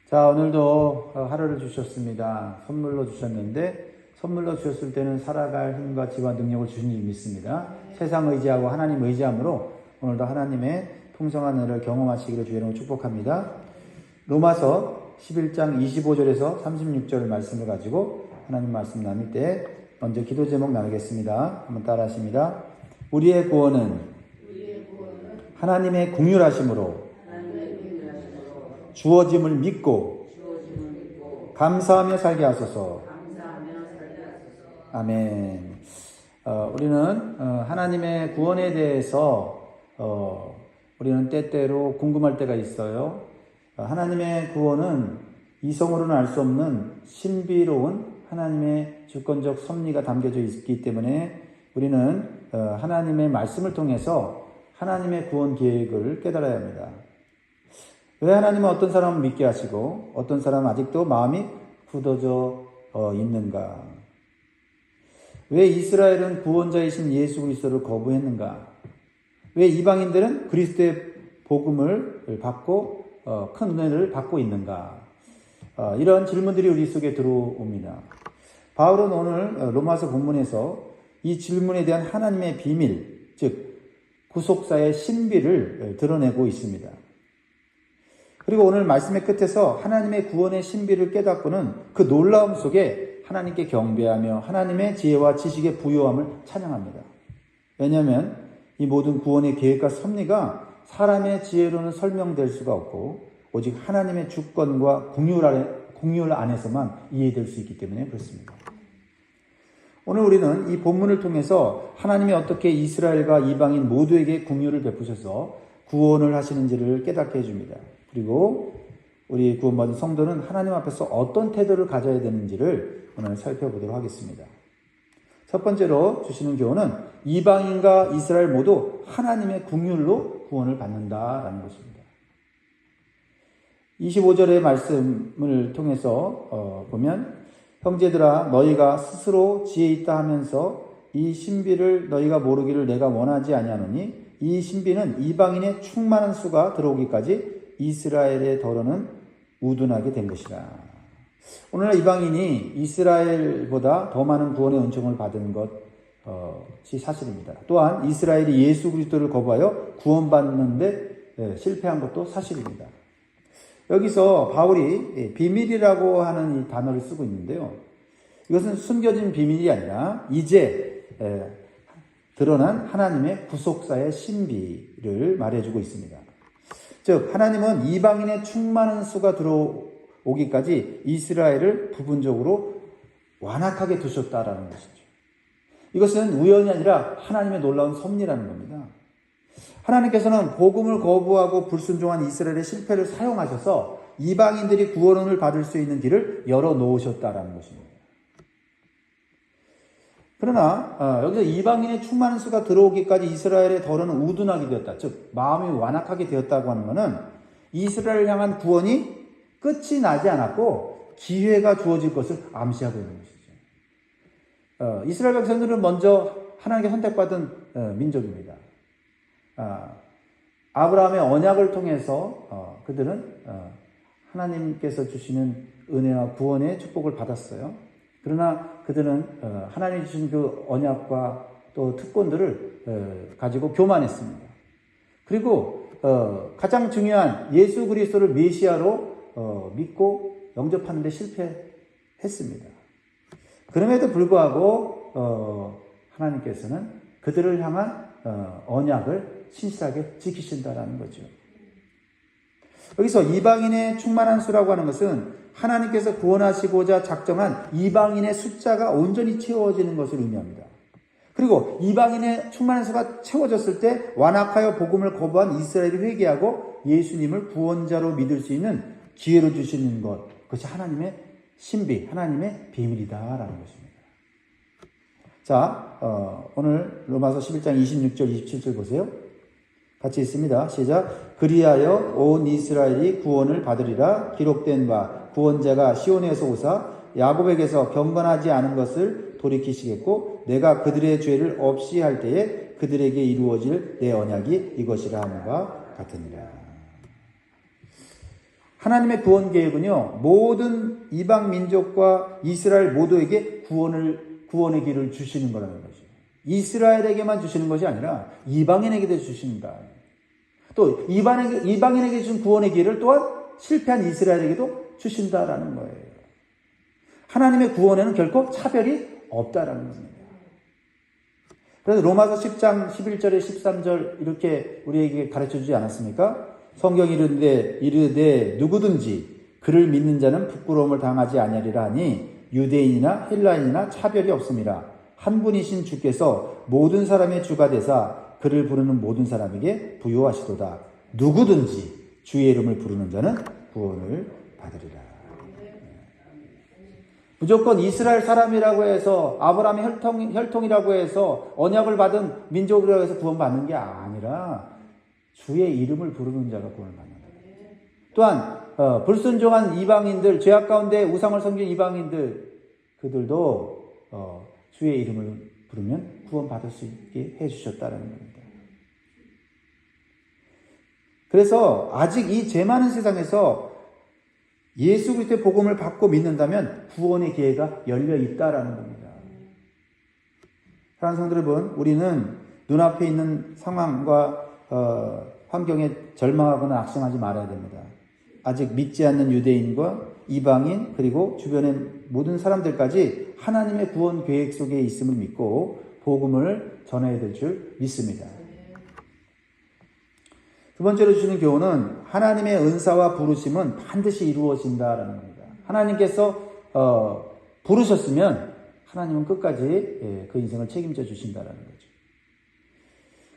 자, 오늘도 하루를 주셨습니다. 선물로 주셨는데, 선물로 주셨을 때는 살아갈 힘과 지혜와 능력을 주신 줄 믿습니다. 세상 의지하고 하나님 의지함으로 오늘도 하나님의 풍성한 은혜를 경험하시기를 주의 이름으로 축복합니다. 로마서 11장 25절에서 36절 말씀을 가지고 하나님 말씀 나눌 때 먼저 기도 제목 나누겠습니다. 한번 따라 하십니다. 우리의 구원은 하나님의 긍휼하심으로 주어짐을 믿고 감사하며 살게 하소서. 아멘. 우리는 하나님의 구원에 대해서 우리는 때때로 궁금할 때가 있어요. 하나님의 구원은 이성으로는 알 수 없는 신비로운 하나님의 주권적 섭리가 담겨져 있기 때문에 우리는 하나님의 말씀을 통해서 하나님의 구원 계획을 깨달아야 합니다. 왜 하나님은 어떤 사람을 믿게 하시고 어떤 사람은 아직도 마음이 굳어져 있는가? 왜 이스라엘은 구원자이신 예수 그리스도를 거부했는가? 왜 이방인들은 그리스도의 복음을 받고 큰 은혜를 받고 있는가? 이런 질문들이 우리 속에 들어옵니다. 바울은 오늘 로마서 본문에서 이 질문에 대한 하나님의 비밀, 즉 구속사의 신비를 드러내고 있습니다. 그리고 오늘 말씀의 끝에서 하나님의 구원의 신비를 깨닫고는 그 놀라움 속에 하나님께 경배하며 하나님의 지혜와 지식의 부요함을 찬양합니다. 왜냐하면 이 모든 구원의 계획과 섭리가 사람의 지혜로는 설명될 수가 없고 오직 하나님의 주권과 긍휼 안에서만 이해될 수 있기 때문에 그렇습니다. 오늘 우리는 이 본문을 통해서 하나님이 어떻게 이스라엘과 이방인 모두에게 긍휼을 베푸셔서 구원을 하시는지를 깨닫게 해줍니다. 그리고 우리 구원받은 성도는 하나님 앞에서 어떤 태도를 가져야 되는지를 오늘 살펴보도록 하겠습니다. 첫 번째로 주시는 교훈은 이방인과 이스라엘 모두 하나님의 긍휼로 구원을 받는다라는 것입니다. 25절의 말씀을 통해서 보면 형제들아 너희가 스스로 지혜 있다 하면서 이 신비를 너희가 모르기를 내가 원하지 아니하노니 이 신비는 이방인의 충만한 수가 들어오기까지 이스라엘의 덫은 우둔하게 된 것이라. 오늘날 이방인이 이스라엘보다 더 많은 구원의 은총을 받은 것이 사실입니다. 또한 이스라엘이 예수 그리스도를 거부하여 구원받는데 실패한 것도 사실입니다. 여기서 바울이 비밀이라고 하는 이 단어를 쓰고 있는데요. 이것은 숨겨진 비밀이 아니라 이제 드러난 하나님의 구속사의 신비를 말해주고 있습니다. 즉 하나님은 이방인의 충만한 수가 들어오기까지 이스라엘을 부분적으로 완악하게 두셨다라는 것이죠. 이것은 우연이 아니라 하나님의 놀라운 섭리라는 겁니다. 하나님께서는 복음을 거부하고 불순종한 이스라엘의 실패를 사용하셔서 이방인들이 구원을 받을 수 있는 길을 열어놓으셨다라는 것입니다. 그러나 여기서 이방인의 충만한 수가 들어오기까지 이스라엘의 덫은 우둔하게 되었다. 즉 마음이 완악하게 되었다고 하는 것은 이스라엘을 향한 구원이 끝이 나지 않았고 기회가 주어질 것을 암시하고 있는 것이죠. 이스라엘 백성들은 먼저 하나님께 선택받은 민족입니다. 아브라함의 언약을 통해서 그들은 하나님께서 주시는 은혜와 구원의 축복을 받았어요. 그러나 그들은 하나님이 주신 그 언약과 또 특권들을 가지고 교만했습니다. 그리고 가장 중요한 예수 그리스도를 메시아로 믿고 영접하는 데 실패했습니다. 그럼에도 불구하고 하나님께서는 그들을 향한 언약을 신실하게 지키신다라는 거죠. 여기서 이방인의 충만한 수라고 하는 것은 하나님께서 구원하시고자 작정한 이방인의 숫자가 온전히 채워지는 것을 의미합니다. 그리고 이방인의 충만한 수가 채워졌을 때 완악하여 복음을 거부한 이스라엘이 회개하고 예수님을 구원자로 믿을 수 있는 기회를 주시는 것, 그것이 하나님의 신비, 하나님의 비밀이다라는 것입니다. 자, 오늘 로마서 11장 26절, 27절 보세요. 같이 있습니다. 시작. 그리하여 온 이스라엘이 구원을 받으리라. 기록된 바 구원자가 시온에서 오사 야곱에게서 경건하지 않은 것을 돌이키시겠고 내가 그들의 죄를 없이 할 때에 그들에게 이루어질 내 언약이 이것이라 하는 바 같으니라. 하나님의 구원 계획은요, 모든 이방 민족과 이스라엘 모두에게 구원의 길을 주시는 거라는 거죠. 이스라엘에게만 주시는 것이 아니라 이방인에게도 주신다. 또 이방인에게 준 구원의 길을 또한 실패한 이스라엘에게도 주신다라는 거예요. 하나님의 구원에는 결코 차별이 없다라는 겁니다. 그래서 로마서 10장 11절에 13절 이렇게 우리에게 가르쳐주지 않았습니까? 성경이 이르되 누구든지 그를 믿는 자는 부끄러움을 당하지 아니하리라 하니 유대인이나 헬라인이나 차별이 없음이라. 한 분이신 주께서 모든 사람의 주가 되사 그를 부르는 모든 사람에게 부요하시도다. 누구든지 주의 이름을 부르는 자는 구원을 받으리라. 무조건 이스라엘 사람이라고 해서 아브라함의 혈통이라고 해서 언약을 받은 민족이라고 해서 구원받는 게 아니라 주의 이름을 부르는 자가 구원을 받는다. 또한 불순종한 이방인들, 죄악 가운데 우상을 섬긴 이방인들, 그들도 주의 이름을 부르면 구원받을 수 있게 해주셨다는 겁니다. 그래서 아직 이 죄 많은 세상에서 예수 그리스도의 복음을 받고 믿는다면 구원의 기회가 열려 있다라는 겁니다. 사랑하는 성도 여러분, 우리는 눈앞에 있는 상황과 환경에 절망하거나 낙심하지 말아야 됩니다. 아직 믿지 않는 유대인과 이방인 그리고 주변의 모든 사람들까지 하나님의 구원 계획 속에 있음을 믿고 복음을 전해야 될 줄 믿습니다. 두 번째로 주시는 교훈은 하나님의 은사와 부르심은 반드시 이루어진다라는 겁니다. 하나님께서 부르셨으면 하나님은 끝까지 그 인생을 책임져 주신다라는 거죠.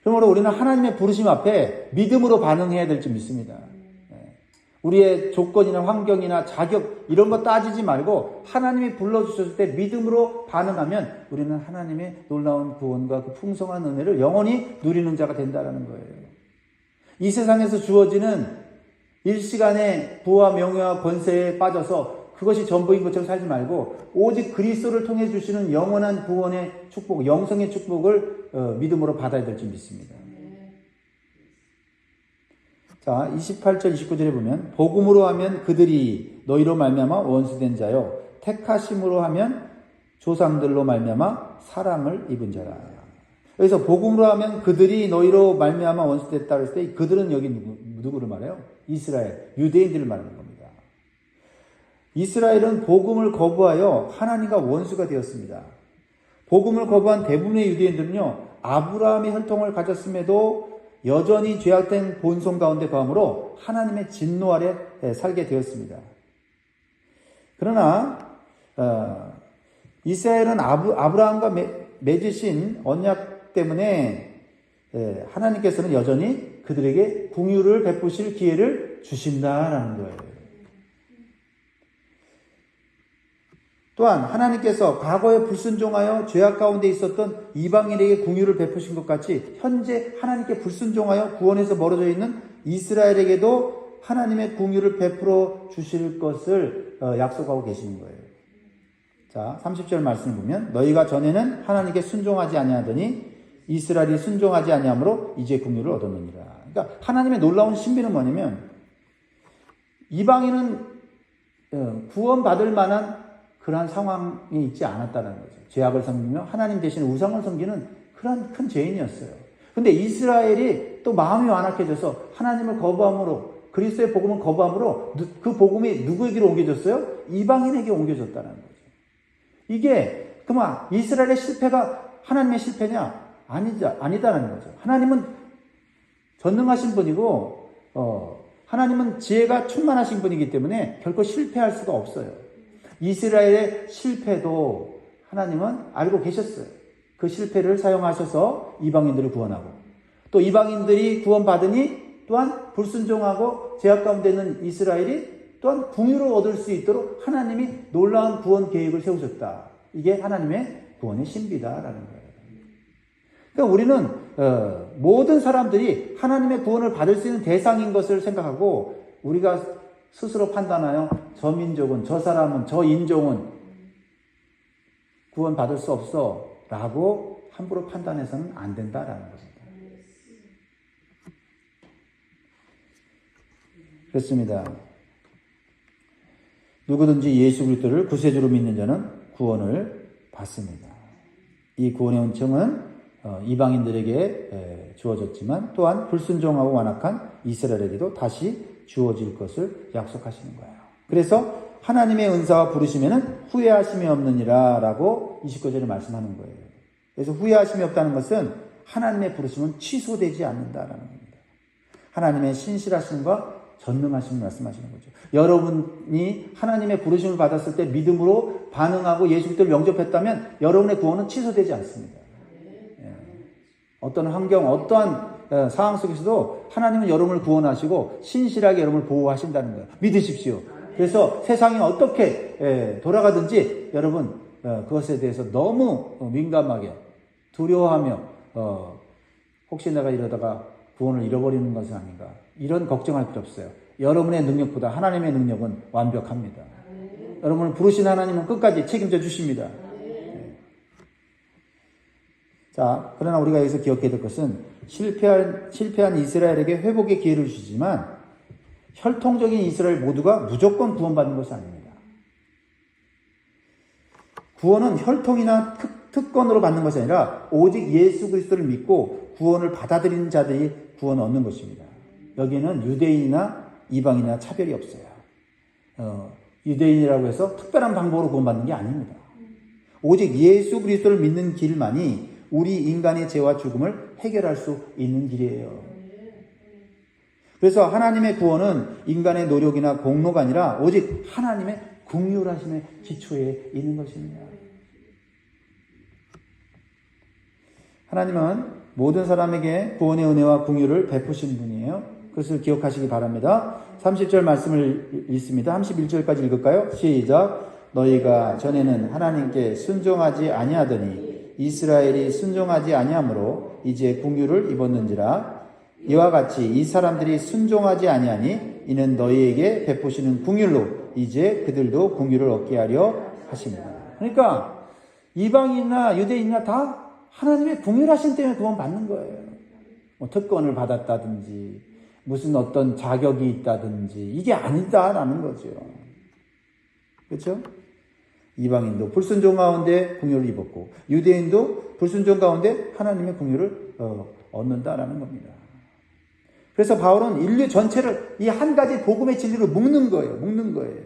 그러므로 우리는 하나님의 부르심 앞에 믿음으로 반응해야 될 줄 믿습니다. 우리의 조건이나 환경이나 자격 이런 거 따지지 말고 하나님이 불러주셨을 때 믿음으로 반응하면 우리는 하나님의 놀라운 구원과 그 풍성한 은혜를 영원히 누리는 자가 된다는 거예요. 이 세상에서 주어지는 일시간의 부와 명예와 권세에 빠져서 그것이 전부인 것처럼 살지 말고 오직 그리스도를 통해 주시는 영원한 구원의 축복, 영성의 축복을 믿음으로 받아야 될 줄 믿습니다. 자, 28절 29절에 보면 복음으로 하면 그들이 너희로 말미암아 원수된 자요 택하심으로 하면 조상들로 말미암아 사랑을 입은 자라. 여기서 복음으로 하면 그들이 너희로 말미암아 원수됐다 그랬을 때 그들은 여기 누구를 말해요? 이스라엘, 유대인들을 말하는 겁니다. 이스라엘은 복음을 거부하여 하나님과 원수가 되었습니다. 복음을 거부한 대부분의 유대인들은요, 아브라함의 혈통을 가졌음에도 여전히 죄악된 본성 가운데 거함으로 하나님의 진노 아래 살게 되었습니다. 그러나 이스라엘은 아브라함과 맺으신 언약 때문에 하나님께서는 여전히 그들에게 긍휼을 베푸실 기회를 주신다라는 거예요. 또한 하나님께서 과거에 불순종하여 죄악 가운데 있었던 이방인에게 긍휼을 베푸신 것 같이 현재 하나님께 불순종하여 구원에서 멀어져 있는 이스라엘에게도 하나님의 긍휼을 베풀어 주실 것을 약속하고 계시는 거예요. 자, 30절 말씀을 보면 너희가 전에는 하나님께 순종하지 아니하더니 이스라엘이 순종하지 아니함으로 이제 긍휼을 얻었느니라. 그러니까 하나님의 놀라운 신비는 뭐냐면 이방인은 구원받을 만한 그러한 상황이 있지 않았다는 거죠. 죄악을 섬기며 하나님 대신 우상을 섬기는 그런 큰 죄인이었어요. 근데 이스라엘이 또 마음이 완악해져서 하나님을 거부함으로 그리스도의 복음을 거부함으로 그 복음이 누구에게로 옮겨졌어요? 이방인에게 옮겨졌다는 거죠. 이게 그만 이스라엘의 실패가 하나님의 실패냐? 아니다라는 거죠. 하나님은 전능하신 분이고 하나님은 지혜가 충만하신 분이기 때문에 결코 실패할 수가 없어요. 이스라엘의 실패도 하나님은 알고 계셨어요. 그 실패를 사용하셔서 이방인들을 구원하고 또 이방인들이 구원받으니 또한 불순종하고 죄악 가운데 있는 이스라엘이 또한 긍휼을 얻을 수 있도록 하나님이 놀라운 구원 계획을 세우셨다. 이게 하나님의 구원의 신비다라는 거예요. 그러니까 우리는 모든 사람들이 하나님의 구원을 받을 수 있는 대상인 것을 생각하고 우리가 스스로 판단하여 저 민족은, 저 사람은, 저 인종은 구원받을 수 없어 라고 함부로 판단해서는 안 된다라는 것입니다. 그렇습니다. 누구든지 예수 그리스도를 구세주로 믿는 자는 구원을 받습니다. 이 구원의 은총은 이방인들에게 주어졌지만 또한 불순종하고 완악한 이스라엘에게도 다시 주어질 것을 약속하시는 거예요. 그래서 하나님의 은사와 부르심에는 후회하심이 없느니라 라고 29절에 말씀하는 거예요. 그래서 후회하심이 없다는 것은 하나님의 부르심은 취소되지 않는다라는 겁니다. 하나님의 신실하심과 전능하심을 말씀하시는 거죠. 여러분이 하나님의 부르심을 받았을 때 믿음으로 반응하고 예수 그리스도를 영접했다면 여러분의 구원은 취소되지 않습니다. 어떤 환경, 어떠한 상황 속에서도 하나님은 여러분을 구원하시고 신실하게 여러분을 보호하신다는 거예요. 믿으십시오. 그래서 세상이 어떻게 돌아가든지 여러분 그것에 대해서 너무 민감하게 두려워하며 혹시 내가 이러다가 구원을 잃어버리는 것은 아닌가, 이런 걱정할 필요 없어요. 여러분의 능력보다 하나님의 능력은 완벽합니다. 여러분을 부르신 하나님은 끝까지 책임져 주십니다. 자, 그러나 우리가 여기서 기억해야 될 것은 실패한 이스라엘에게 회복의 기회를 주지만 혈통적인 이스라엘 모두가 무조건 구원받는 것이 아닙니다. 구원은 혈통이나 특권으로 받는 것이 아니라 오직 예수 그리스도를 믿고 구원을 받아들이는 자들이 구원을 얻는 것입니다. 여기는 유대인이나 이방인이나 차별이 없어요. 유대인이라고 해서 특별한 방법으로 구원받는 게 아닙니다. 오직 예수 그리스도를 믿는 길만이 우리 인간의 죄와 죽음을 해결할 수 있는 길이에요. 그래서 하나님의 구원은 인간의 노력이나 공로가 아니라 오직 하나님의 긍휼하심의 기초에 있는 것입니다. 하나님은 모든 사람에게 구원의 은혜와 긍휼을 베푸신 분이에요. 그것을 기억하시기 바랍니다. 30절 말씀을 읽습니다. 31절까지 읽을까요? 시작. 너희가 전에는 하나님께 순종하지 아니하더니 이스라엘이 순종하지 아니하므로 이제 긍휼을 입었는지라. 이와 같이 이 사람들이 순종하지 아니하니 이는 너희에게 베푸시는 긍휼로 이제 그들도 긍휼을 얻게 하려 하십니다. 그러니까 이방인이나 유대인이나 다 하나님의 긍휼하심 때문에 구원 받는 거예요. 뭐 특권을 받았다든지 무슨 어떤 자격이 있다든지 이게 아니다라는 거죠. 그렇죠? 이방인도 불순종 가운데 긍휼을 입었고 유대인도 불순종 가운데 하나님의 긍휼을 얻는다라는 겁니다. 그래서 바울은 인류 전체를 이 한 가지 복음의 진리로 묶는 거예요.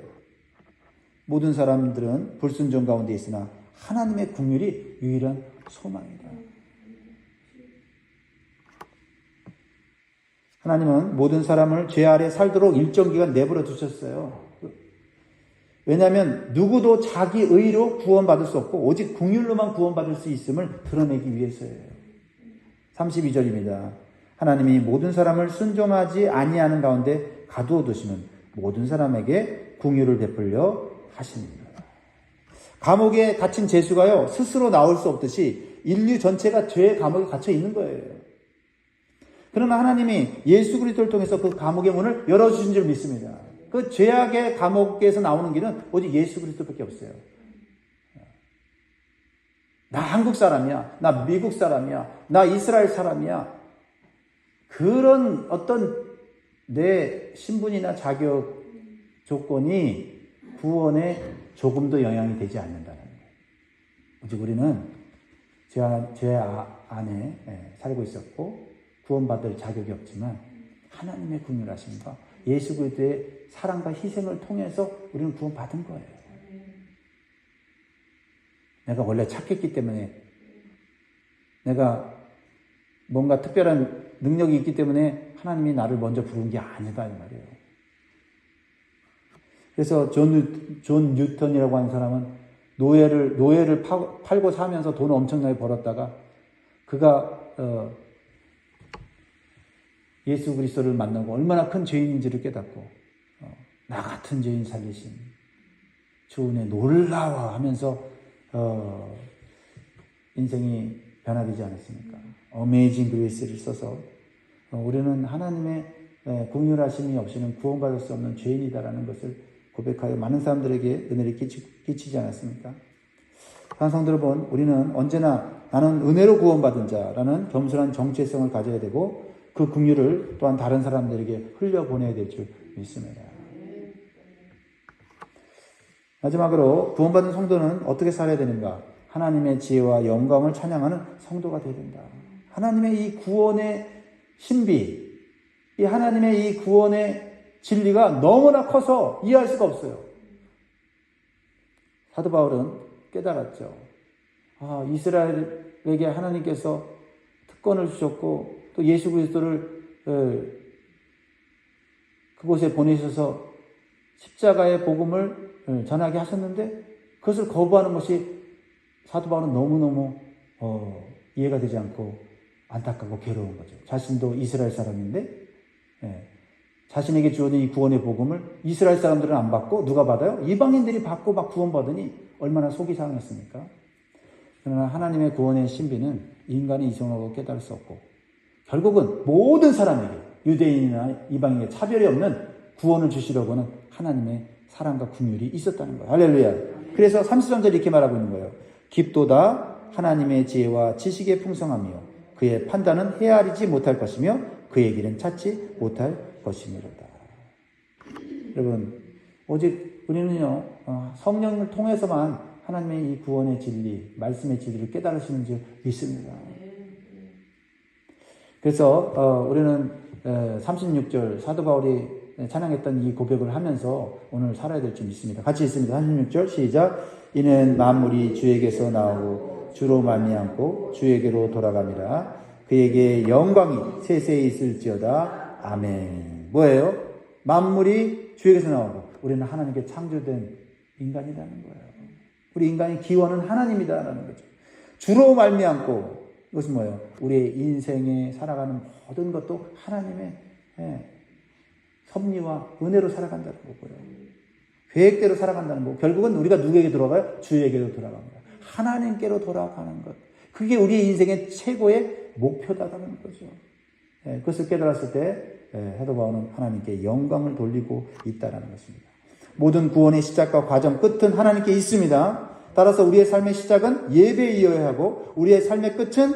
모든 사람들은 불순종 가운데 있으나 하나님의 긍휼이 유일한 소망이다. 하나님은 모든 사람을 죄 아래 살도록 일정 기간 내버려 두셨어요. 왜냐하면 누구도 자기 의로 구원받을 수 없고 오직 긍휼로만 구원받을 수 있음을 드러내기 위해서예요. 32절입니다. 하나님이 모든 사람을 순종하지 아니하는 가운데 가두어 두시면 모든 사람에게 긍휼을 베풀려 하십니다. 감옥에 갇힌 죄수가요 스스로 나올 수 없듯이 인류 전체가 죄의 감옥에 갇혀 있는 거예요. 그러나 하나님이 예수 그리스도를 통해서 그 감옥의 문을 열어주신 줄 믿습니다. 그 죄악의 감옥에서 나오는 길은 오직 예수 그리스도밖에 없어요. 나 한국 사람이야, 나 미국 사람이야, 나 이스라엘 사람이야, 그런 어떤 내 신분이나 자격 조건이 구원에 조금도 영향이 되지 않는다는 거예요. 오직 우리는 죄 안에 살고 있었고 구원받을 자격이 없지만 하나님의 긍휼하심과 예수 그리스도의 사랑과 희생을 통해서 우리는 구원받은 거예요. 내가 원래 착했기 때문에, 내가 뭔가 특별한 능력이 있기 때문에 하나님이 나를 먼저 부른 게 아니다 이 말이에요. 그래서 존 뉴턴이라고 하는 사람은 노예를 팔고 사면서 돈을 엄청나게 벌었다가 그가 예수 그리스도를 만나고 얼마나 큰 죄인인지를 깨닫고 나 같은 죄인 살리신 주 은혜 놀라워하면서 인생이 변화되지 않았습니까? 어메이징 그레이스를 써서 우리는 하나님의 긍휼하심이 없이는 구원받을 수 없는 죄인이다라는 것을 고백하여 많은 사람들에게 은혜를 끼치지 않았습니까? 사랑성도 여러분, 우리는 언제나 나는 은혜로 구원받은 자라는 겸손한 정체성을 가져야 되고 그 긍휼을 또한 다른 사람들에게 흘려보내야 될 줄 믿습니다. 마지막으로 구원받은 성도는 어떻게 살아야 되는가? 하나님의 지혜와 영광을 찬양하는 성도가 되어야 된다. 하나님의 이 구원의 신비, 이 하나님의 이 구원의 진리가 너무나 커서 이해할 수가 없어요. 사도 바울은 깨달았죠. 이스라엘에게 하나님께서 특권을 주셨고 또 예수 그리스도를 그곳에 보내셔서 십자가의 복음을 전하게 하셨는데 그것을 거부하는 것이 사도 바울은 너무너무 이해가 되지 않고 안타깝고 괴로운 거죠. 자신도 이스라엘 사람인데 자신에게 주어진 이 구원의 복음을 이스라엘 사람들은 안 받고 누가 받아요? 이방인들이 받고 막 구원받으니 얼마나 속이 상했습니까? 그러나 하나님의 구원의 신비는 인간의 이성으로 깨달을 수 없고 결국은 모든 사람에게 유대인이나 이방인에게 차별이 없는 구원을 주시려고 하는 하나님의 사랑과 긍휼이 있었다는 거예요. 할렐루야. 그래서 33절 이렇게 말하고 있는 거예요. 깊도다 하나님의 지혜와 지식의 풍성하며 그의 판단은 헤아리지 못할 것이며 그의 길은 찾지 못할 것이미로다. 여러분, 오직 우리는요 성령을 통해서만 하나님의 이 구원의 진리, 말씀의 진리를 깨달으시는 줄 믿습니다. 그래서 우리는 36절 사도 바울이 찬양했던 이 고백을 하면서 오늘 살아야 될 줄 믿습니다. 같이 있습니다. 36절 시작. 이는 만물이 주에게서 나오고 주로 말미암고 주에게로 돌아갑니다. 그에게 영광이 세세히 있을지어다. 아멘. 뭐예요? 만물이 주에게서 나오고 우리는 하나님께 창조된 인간이라는 거예요. 우리 인간의 기원은 하나님이다라는 거죠. 주로 말미암고 이것은 뭐예요? 우리의 인생에 살아가는 모든 것도 하나님의 섭리와 은혜로 살아간다는 거고요. 계획대로 살아간다는 거고 결국은 우리가 누구에게 돌아가요? 주에게로 돌아갑니다. 하나님께로 돌아가는 것. 그게 우리의 인생의 최고의 목표다라는 거죠. 그것을 깨달았을 때 사도 바울은 하나님께 영광을 돌리고 있다는 것입니다. 모든 구원의 시작과 과정 끝은 하나님께 있습니다. 따라서 우리의 삶의 시작은 예배에 이어야 하고 우리의 삶의 끝은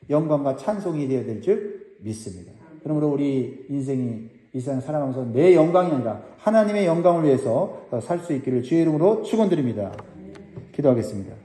영광과 찬송이 되어야 될 줄 믿습니다. 그러므로 우리 인생이 이 세상 살아가면서 내 영광이 아니라 하나님의 영광을 위해서 살 수 있기를 주의 이름으로 축원드립니다. 기도하겠습니다.